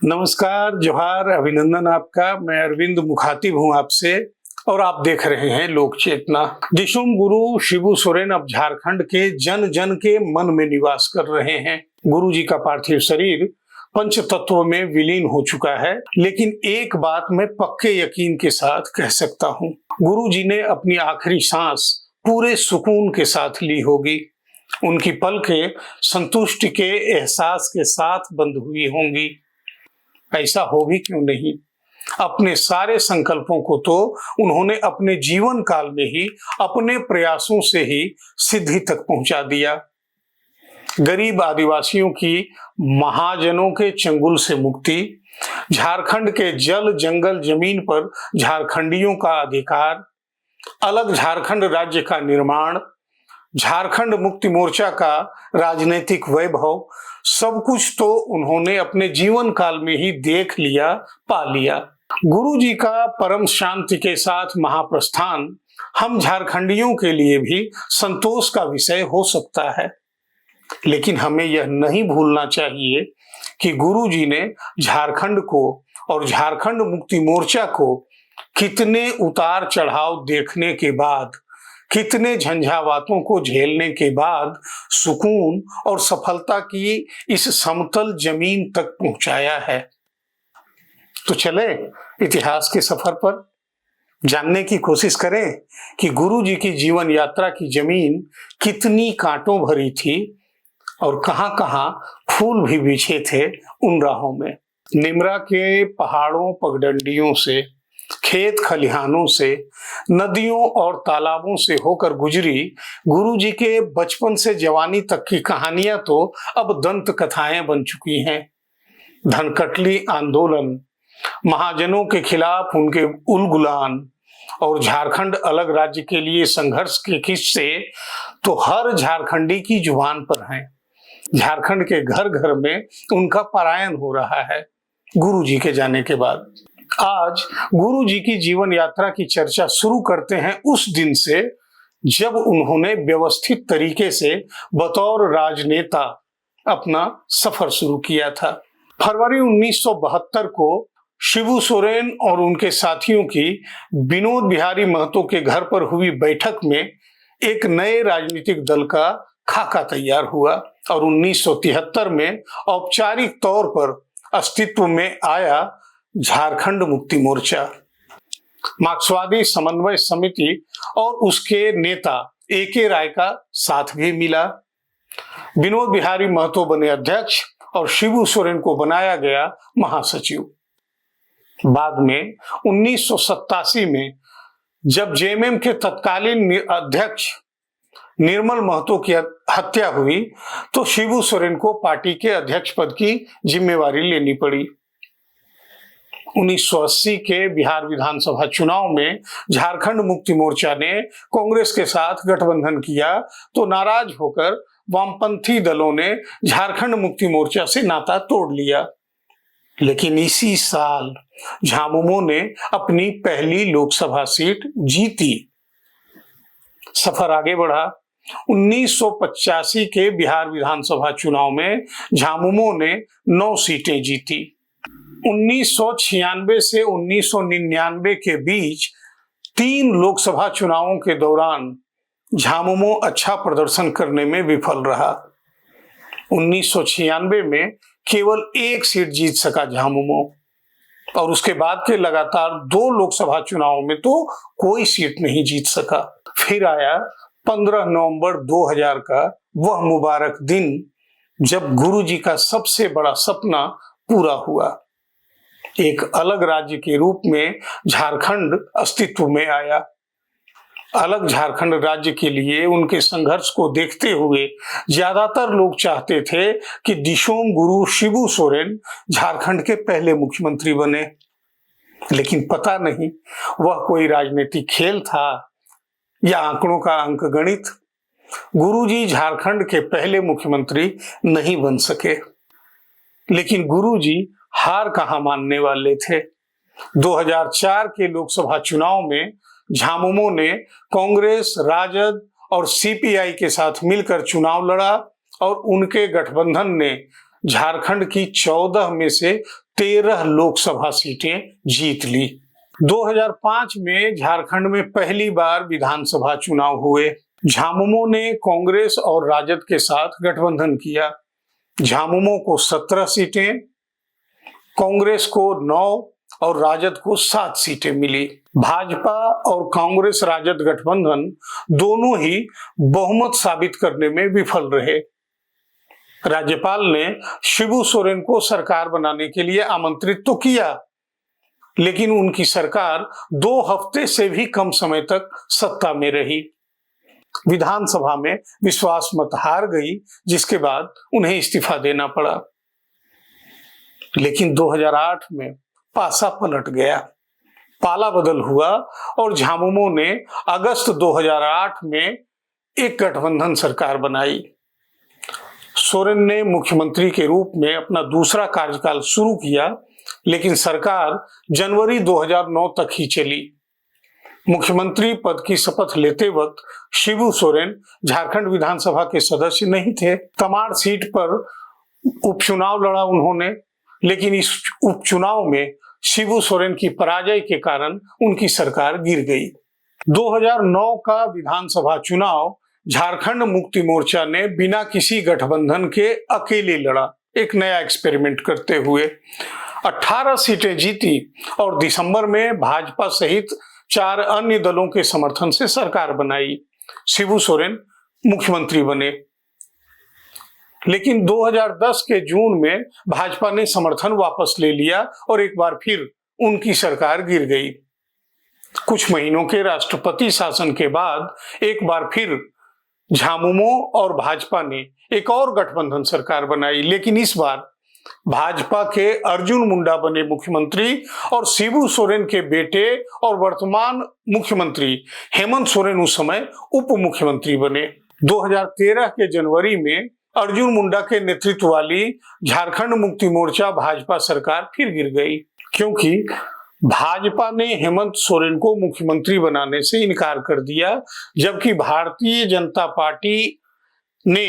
नमस्कार, जोहार, अभिनंदन आपका। मैं अरविंद मुखातिब हूं आपसे और आप देख रहे हैं लोक चेतना। दिशुम गुरु शिबू सोरेन अब झारखंड के जन जन के मन में निवास कर रहे हैं। गुरु जी का पार्थिव शरीर पंच तत्व में विलीन हो चुका है, लेकिन एक बात मैं पक्के यकीन के साथ कह सकता हूं, गुरु जी ने अपनी आखिरी सांस पूरे सुकून के साथ ली होगी। उनकी पलकें संतुष्टि के एहसास के साथ बंद हुई होंगी। ऐसा हो भी क्यों नहीं, अपने सारे संकल्पों को तो उन्होंने अपने जीवन काल में ही अपने प्रयासों से ही सिद्धि तक पहुंचा दिया। गरीब आदिवासियों की महाजनों के चंगुल से मुक्ति, झारखंड के जल जंगल जमीन पर झारखंडियों का अधिकार, अलग झारखंड राज्य का निर्माण, झारखंड मुक्ति मोर्चा का राजनीतिक वैभव, सब कुछ तो उन्होंने अपने जीवन काल में ही देख लिया, पा लिया। गुरु जी का परम शांति के साथ महाप्रस्थान हम झारखंडियों के लिए भी संतोष का विषय हो सकता है, लेकिन हमें यह नहीं भूलना चाहिए कि गुरु जी ने झारखंड को और झारखंड मुक्ति मोर्चा को कितने उतार चढ़ाव देखने के बाद, कितने झंझावातों को झेलने के बाद सुकून और सफलता की इस समतल जमीन तक पहुंचाया है। तो चले इतिहास के सफर पर जानने की कोशिश करें कि गुरु जी की जीवन यात्रा की जमीन कितनी कांटों भरी थी और कहां-कहां फूल भी बिछे थे उन राहों में। निमरा के पहाड़ों पगडंडियों से, खेत खलिहानों से, नदियों और तालाबों से होकर गुजरी गुरु जी के बचपन से जवानी तक की कहानियां तो अब दंत कथाएं बन चुकी हैं। धनकटली आंदोलन, महाजनों के खिलाफ उनके उलगुलान और झारखंड अलग राज्य के लिए संघर्ष के किस्से तो हर झारखंडी की जुबान पर हैं। झारखंड के घर घर में उनका पलायन हो रहा है गुरु जी के जाने के बाद। आज गुरु जी की जीवन यात्रा की चर्चा शुरू करते हैं उस दिन से जब उन्होंने व्यवस्थित तरीके से बतौर राजनेता अपना सफर शुरू किया था। फरवरी 1972 को शिबू सोरेन और उनके साथियों की विनोद बिहारी महतो के घर पर हुई बैठक में एक नए राजनीतिक दल का खाका तैयार हुआ और 1973 में औपचारिक तौर पर अस्तित्व में आया झारखंड मुक्ति मोर्चा। मार्क्सवादी समन्वय समिति और उसके नेता ए.के. राय का साथ भी मिला। विनोद बिहारी महतो बने अध्यक्ष और शिबू सोरेन को बनाया गया महासचिव। बाद में 1987 में जब जेएमएम के तत्कालीन अध्यक्ष निर्मल महतो की हत्या हुई तो शिबू सोरेन को पार्टी के अध्यक्ष पद की जिम्मेवारी लेनी पड़ी। 1980 के बिहार विधानसभा चुनाव में झारखंड मुक्ति मोर्चा ने कांग्रेस के साथ गठबंधन किया तो नाराज होकर वामपंथी दलों ने झारखंड मुक्ति मोर्चा से नाता तोड़ लिया। लेकिन इसी साल झामुमो ने अपनी पहली लोकसभा सीट जीती। सफर आगे बढ़ा। 1985 के बिहार विधानसभा चुनाव में झामुमो ने 9 सीटें जीती। 1996 से 1999 के बीच 3 लोकसभा चुनावों के दौरान झामुमो अच्छा प्रदर्शन करने में विफल रहा। 1996 में केवल 1 सीट जीत सका झामुमो और उसके बाद के लगातार 2 लोकसभा चुनावों में तो कोई सीट नहीं जीत सका। फिर आया 15 नवंबर 2000 का वह मुबारक दिन जब गुरु जी का सबसे बड़ा सपना पूरा हुआ। एक अलग राज्य के रूप में झारखंड अस्तित्व में आया। अलग झारखंड राज्य के लिए उनके संघर्ष को देखते हुए ज्यादातर लोग चाहते थे कि दिशोम गुरु शिबू सोरेन झारखंड के पहले मुख्यमंत्री बने, लेकिन पता नहीं वह कोई राजनीतिक खेल था या आंकड़ों का अंकगणित। गुरुजी झारखंड के पहले मुख्यमंत्री नहीं बन सके, लेकिन गुरुजी हार कहां मानने वाले थे। 2004 के लोकसभा चुनाव में झामुमो ने कांग्रेस, राजद और सीपीआई के साथ मिलकर चुनाव लड़ा और उनके गठबंधन ने झारखंड की 14 में से 13 लोकसभा सीटें जीत ली। 2005 में झारखंड में पहली बार विधानसभा चुनाव हुए। झामुमो ने कांग्रेस और राजद के साथ गठबंधन किया। झामुमो को 17 सीटें, कांग्रेस को 9 और राजद को 7 सीटें मिली। भाजपा और कांग्रेस राजद गठबंधन दोनों ही बहुमत साबित करने में विफल रहे। राज्यपाल ने शिबू सोरेन को सरकार बनाने के लिए आमंत्रित तो किया, लेकिन उनकी सरकार 2 हफ्ते से भी कम समय तक सत्ता में रही। विधानसभा में विश्वास मत हार गई, जिसके बाद उन्हें इस्तीफा देना पड़ा। लेकिन 2008 में पासा पलट गया, पाला बदल हुआ और झामुमो ने अगस्त 2008 में एक गठबंधन सरकार बनाई। सोरेन ने मुख्यमंत्री के रूप में अपना दूसरा कार्यकाल शुरू किया, लेकिन सरकार जनवरी 2009 तक ही चली। मुख्यमंत्री पद की शपथ लेते वक्त शिबू सोरेन झारखंड विधानसभा के सदस्य नहीं थे। तमाड़ सीट पर उपचुनाव लड़ा उन्होंने, लेकिन इस उपचुनाव में शिबू सोरेन की पराजय के कारण उनकी सरकार गिर गई। 2009 का विधानसभा चुनाव झारखंड मुक्ति मोर्चा ने बिना किसी गठबंधन के अकेले लड़ा, एक नया एक्सपेरिमेंट करते हुए 18 सीटें जीती और दिसंबर में भाजपा सहित 4 अन्य दलों के समर्थन से सरकार बनाई। शिबू सोरेन मुख्यमंत्री बने, लेकिन 2010 के जून में भाजपा ने समर्थन वापस ले लिया और एक बार फिर उनकी सरकार गिर गई। कुछ महीनों के राष्ट्रपति शासन के बाद एक बार फिर झामुमो और भाजपा ने एक और गठबंधन सरकार बनाई, लेकिन इस बार भाजपा के अर्जुन मुंडा बने मुख्यमंत्री और शिबू सोरेन के बेटे और वर्तमान मुख्यमंत्री हेमंत सोरेन उस समय उप मुख्यमंत्री बने। 2013 के जनवरी में अर्जुन मुंडा के नेतृत्व वाली झारखंड मुक्ति मोर्चा भाजपा सरकार फिर गिर गई, क्योंकि भाजपा ने हेमंत सोरेन को मुख्यमंत्री बनाने से इनकार कर दिया, जबकि भारतीय जनता पार्टी ने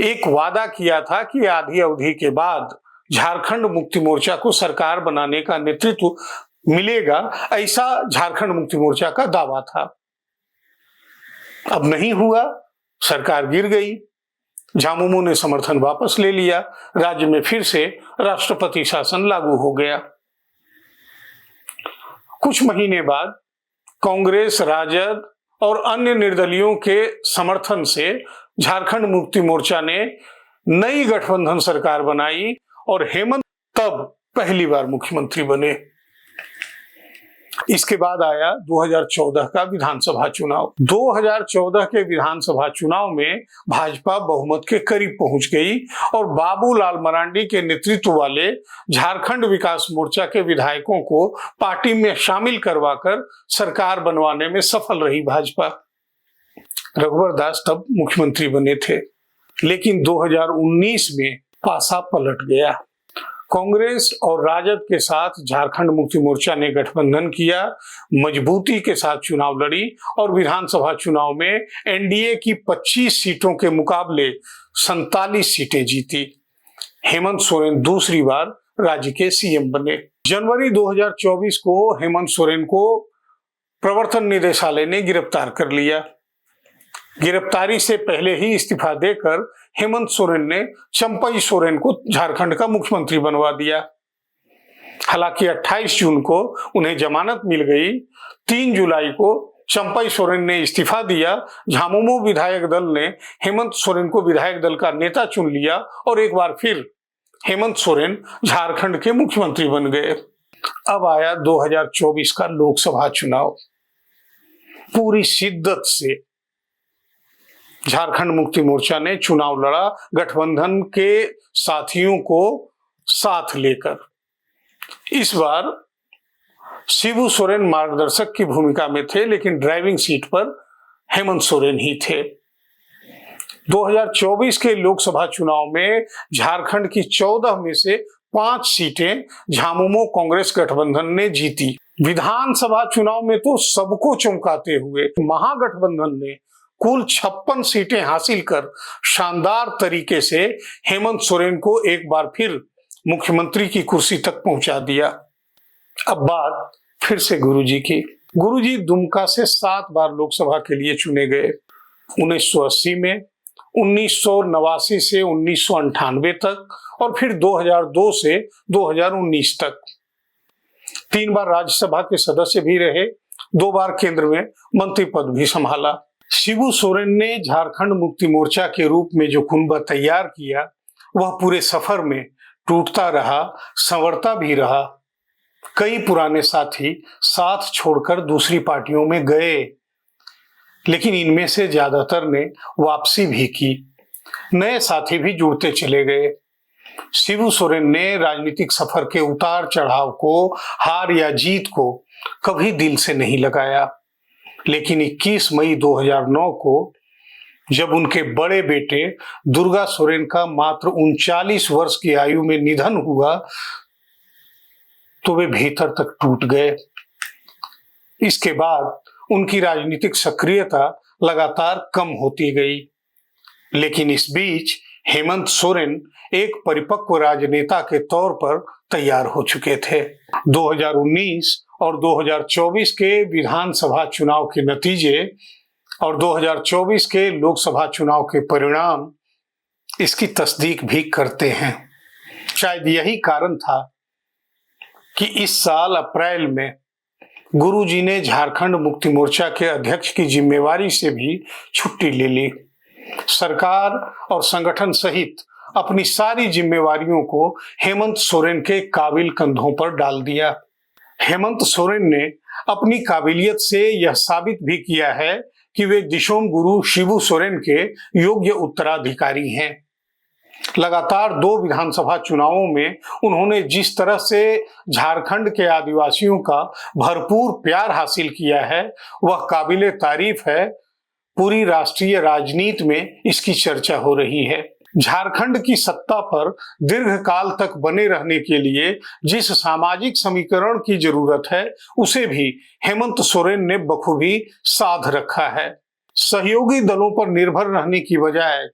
एक वादा किया था कि आधी अवधि के बाद झारखंड मुक्ति मोर्चा को सरकार बनाने का नेतृत्व मिलेगा, ऐसा झारखंड मुक्ति मोर्चा का दावा था। अब नहीं हुआ, सरकार गिर गई। झामुमो ने समर्थन वापस ले लिया, राज्य में फिर से राष्ट्रपति शासन लागू हो गया। कुछ महीने बाद कांग्रेस, राजद और अन्य निर्दलियों के समर्थन से झारखंड मुक्ति मोर्चा ने नई गठबंधन सरकार बनाई और हेमंत तब पहली बार मुख्यमंत्री बने। इसके बाद आया 2014 का विधानसभा चुनाव। 2014 के विधानसभा चुनाव में भाजपा बहुमत के करीब पहुंच गई और बाबूलाल मरांडी के नेतृत्व वाले झारखंड विकास मोर्चा के विधायकों को पार्टी में शामिल करवाकर सरकार बनवाने में सफल रही भाजपा। रघुवर दास तब मुख्यमंत्री बने थे, लेकिन 2019 में पासा पलट गया। कांग्रेस और राजद के साथ झारखंड मुक्ति मोर्चा ने गठबंधन किया, मजबूती के साथ चुनाव लड़ी और विधानसभा चुनाव में एनडीए की 25 सीटों के मुकाबले 47 सीटें जीती। हेमंत सोरेन दूसरी बार राज्य के सीएम बने। जनवरी 2024 को हेमंत सोरेन को प्रवर्तन निदेशालय ने गिरफ्तार कर लिया। गिरफ्तारी से पहले ही इस्तीफा देकर हेमंत सोरेन ने चंपई सोरेन को झारखंड का मुख्यमंत्री बनवा दिया। हालांकि 28 जून को उन्हें जमानत मिल गई। 3 जुलाई को चंपई सोरेन ने इस्तीफा दिया। झामुमो विधायक दल ने हेमंत सोरेन को विधायक दल का नेता चुन लिया और एक बार फिर हेमंत सोरेन झारखंड के मुख्यमंत्री बन गए। अब आया 2024 का लोकसभा चुनाव। पूरी शिद्दत से झारखंड मुक्ति मोर्चा ने चुनाव लड़ा, गठबंधन के साथियों को साथ लेकर। इस बार शिबू सोरेन मार्गदर्शक की भूमिका में थे, लेकिन ड्राइविंग सीट पर हेमंत सोरेन ही थे। 2024 के लोकसभा चुनाव में झारखंड की 14 में से 5 सीटें झामुमो कांग्रेस गठबंधन ने जीती। विधानसभा चुनाव में तो सबको चौंकाते हुए महागठबंधन ने कुल 56 सीटें हासिल कर शानदार तरीके से हेमंत सोरेन को एक बार फिर मुख्यमंत्री की कुर्सी तक पहुंचा दिया। अब बात फिर से गुरुजी की। गुरुजी दुमका से 7 बार लोकसभा के लिए चुने गए। 1980 में, 1989 से 1998 तक और फिर 2002 से 2019 तक। 3 बार राज्यसभा के सदस्य भी रहे, 2 बार केंद्र में मंत्री पद भी संभाला। शिबू सोरेन ने झारखंड मुक्ति मोर्चा के रूप में जो कुनबा तैयार किया, वह पूरे सफर में टूटता रहा, संवरता भी रहा। कई पुराने साथी साथ छोड़कर दूसरी पार्टियों में गए, लेकिन इनमें से ज्यादातर ने वापसी भी की। नए साथी भी जुड़ते चले गए। शिबू सोरेन ने राजनीतिक सफर के उतार चढ़ाव को, हार या जीत को कभी दिल से नहीं लगाया, लेकिन 21 मई 2009 को जब उनके बड़े बेटे दुर्गा सोरेन का मात्र 39 वर्ष की आयु में निधन हुआ, तो वे भीतर तक टूट गए। इसके बाद उनकी राजनीतिक सक्रियता लगातार कम होती गई, लेकिन इस बीच हेमंत सोरेन एक परिपक्व राजनेता के तौर पर तैयार हो चुके थे। 2019 और 2024 के विधानसभा चुनाव के नतीजे और 2024 के लोकसभा चुनाव के परिणाम इसकी तस्दीक भी करते हैं। शायद यही कारण था कि इस साल अप्रैल में गुरुजी ने झारखंड मुक्ति मोर्चा के अध्यक्ष की जिम्मेवारी से भी छुट्टी ले ली। सरकार और संगठन सहित अपनी सारी जिम्मेवारियों को हेमंत सोरेन के काबिल कंधों पर डाल दिया। हेमंत सोरेन ने अपनी काबिलियत से यह साबित भी किया है कि वे दिशोम गुरु शिबू सोरेन के योग्य उत्तराधिकारी हैं। लगातार 2 विधानसभा चुनावों में उन्होंने जिस तरह से झारखंड के आदिवासियों का भरपूर प्यार हासिल किया है, वह काबिले तारीफ है। पूरी राष्ट्रीय राजनीति में इसकी चर्चा हो रही है। झारखंड की सत्ता पर दीर्घकाल तक बने रहने के लिए जिस सामाजिक समीकरण की जरूरत है, उसे भी हेमंत सोरेन ने बखूबी साध रखा है। सहयोगी दलों पर निर्भर रहने की बजाय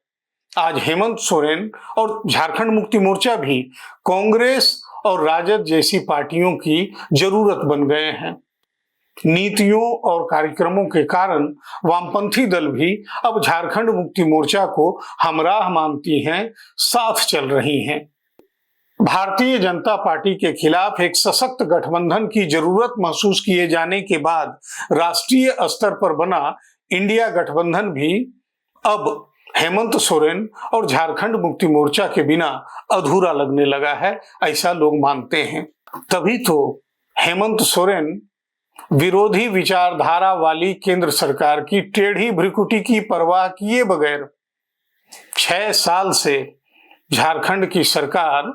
आज हेमंत सोरेन और झारखंड मुक्ति मोर्चा भी कांग्रेस और राजद जैसी पार्टियों की जरूरत बन गए हैं। नीतियों और कार्यक्रमों के कारण वामपंथी दल भी अब झारखंड मुक्ति मोर्चा को हमराह मानती हैं, साथ चल रही हैं। भारतीय जनता पार्टी के खिलाफ एक सशक्त गठबंधन की जरूरत महसूस किए जाने के बाद राष्ट्रीय स्तर पर बना इंडिया गठबंधन भी अब हेमंत सोरेन और झारखंड मुक्ति मोर्चा के बिना अधूरा लगने लगा है, ऐसा लोग मानते हैं। तभी तो हेमंत सोरेन विरोधी विचारधारा वाली केंद्र सरकार की टेढ़ी भ्रिकुटी की परवाह किए बगैर 6 साल से झारखंड की सरकार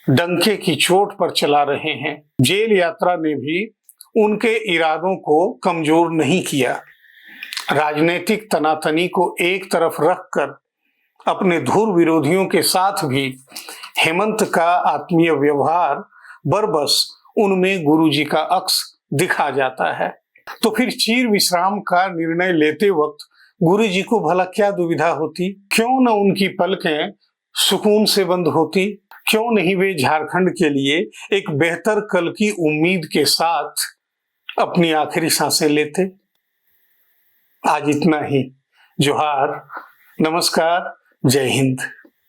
डंके की चोट पर चला रहे हैं। जेल यात्रा ने भी उनके इरादों को कमजोर नहीं किया। राजनीतिक तनातनी को एक तरफ रखकर अपने धुर विरोधियों के साथ भी हेमंत का आत्मीय व्यवहार बरबस उनमें गुरुजी का अक्स दिखा जाता है। तो फिर चीर विश्राम का निर्णय लेते वक्त गुरुजी को भला क्या दुविधा होती? क्यों न उनकी पलकें सुकून से बंद होती? क्यों नहीं वे झारखंड के लिए एक बेहतर कल की उम्मीद के साथ अपनी आखिरी सांसें लेते? आज इतना ही। जोहार, नमस्कार, जय हिंद।